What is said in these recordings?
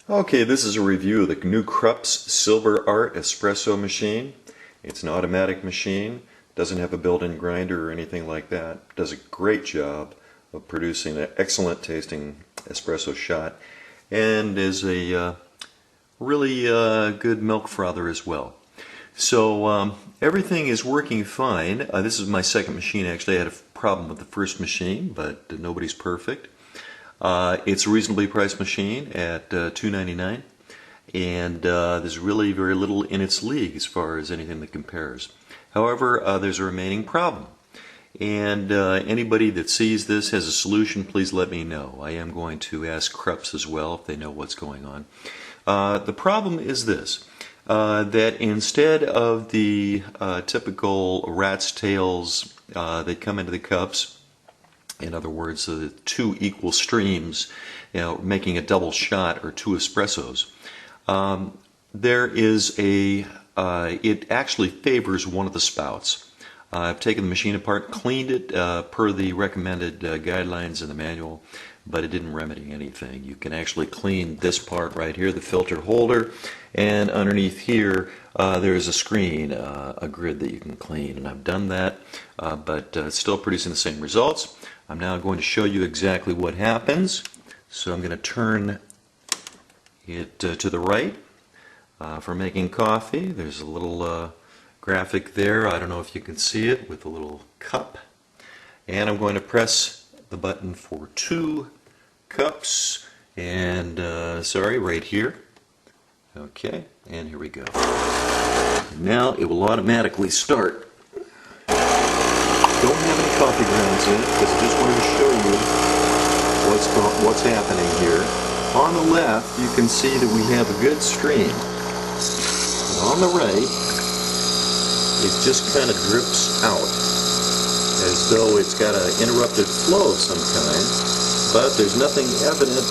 Okay, this is a review of the new Krups Silver Art Espresso machine. It's an automatic machine, doesn't have a built-in grinder or anything like that. Does a great job of producing an excellent tasting espresso shot and is a really good milk frother as well. So everything is working fine. This is my second machine actually. I had a problem with the first machine, but nobody's perfect. It's a reasonably priced machine at $2.99, and there's really very little in its league as far as anything that compares. However, there's a remaining problem, and anybody that sees this has a solution, please let me know. I am going to ask Krups as well if they know what's going on. The problem is this, that instead of the typical rat's tails that come into the cups, in other words, two equal streams, making a double shot or two espressos. There is it actually favors one of the spouts. I've taken the machine apart, cleaned it per the recommended guidelines in the manual, but it didn't remedy anything. You can actually clean this part right here, the filter holder, and underneath here there's a screen, a grid that you can clean, and I've done that, but it's still producing the same results. I'm now going to show you exactly what happens. So I'm going to turn it to the right for making coffee. There's a little graphic there. I don't know if you can see it with a little cup. And I'm going to press the button for 2 cups. And sorry, right here. Okay, and here we go. Now it will automatically start. Don't have any coffee grounds in it because I just wanted to show you what's happening here. On the left, you can see that we have a good stream. And on the right, it just kind of drips out as though it's got an interrupted flow of some kind, but there's nothing evident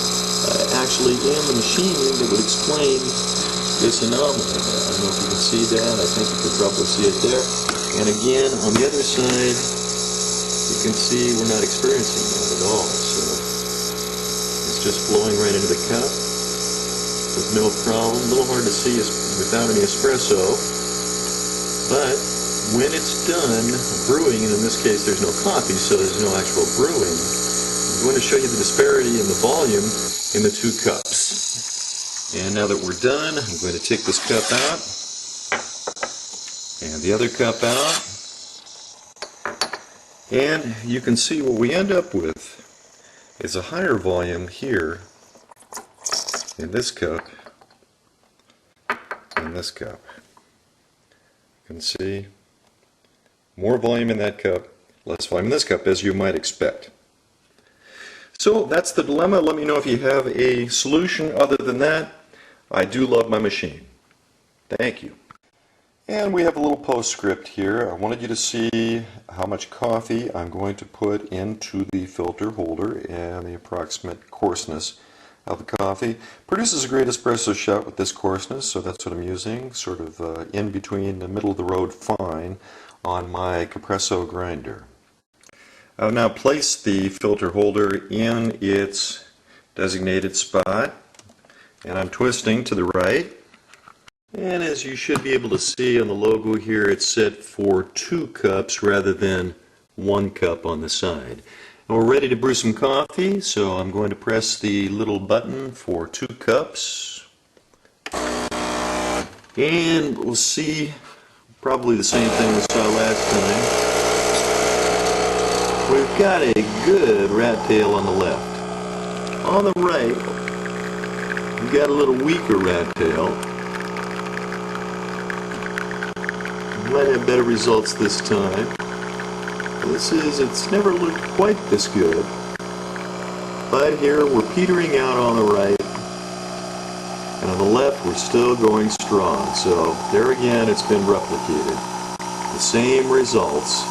actually in the machine that would explain this anomaly. I don't know if you can see that. I think you can probably see it there. And again, on the other side, you can see we're not experiencing that at all. So it's just flowing right into the cup with no problem. A little hard to see without any espresso, but when it's done brewing, and in this case there's no coffee, so there's no actual brewing, I'm going to show you the disparity in the volume in the 2 cups. And now that we're done, I'm going to take this cup out and the other cup out. And you can see what we end up with is a higher volume here in this cup and this cup. You can see more volume in that cup, less volume in this cup, as you might expect. So that's the dilemma. Let me know if you have a solution. Other than that, I do love my machine. Thank you. And we have a little postscript here. I wanted you to see how much coffee I'm going to put into the filter holder and the approximate coarseness of the coffee. Produces a great espresso shot with this coarseness, so that's what I'm using, sort of in between the middle of the road fine on my Espresso grinder. I've now placed the filter holder in its designated spot, and I'm twisting to the right. And as you should be able to see on the logo here, it's set for 2 cups rather than 1 cup on the side. And we're ready to brew some coffee, so I'm going to press the little button for 2 cups. And we'll see probably the same thing we saw last time. We've got a good rat tail on the left. On the right, we've got a little weaker rat tail. Might have better results this time. It's never looked quite this good. But here we're petering out on the right, and on the left we're still going strong. So there again, it's been replicated. The same results.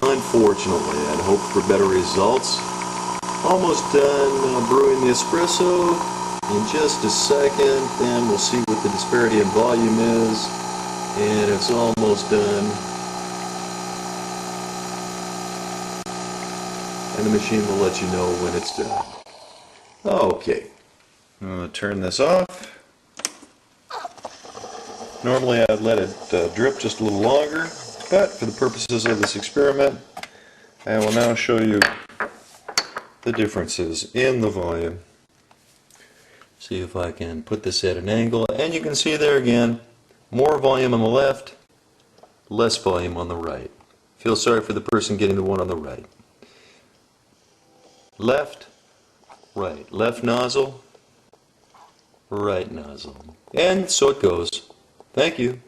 Unfortunately, I'd hoped for better results. Almost done brewing the espresso. In just a second, then we'll see what the disparity in volume is. And it's almost done. And the machine will let you know when it's done. Okay. I'm going to turn this off. Normally I'd let it drip just a little longer, but for the purposes of this experiment, I will now show you the differences in the volume. See if I can put this at an angle, and you can see there again, more volume on the left, less volume on the right. Feel sorry for the person getting the one on the right. Left, right. Left nozzle, right nozzle. And so it goes. Thank you.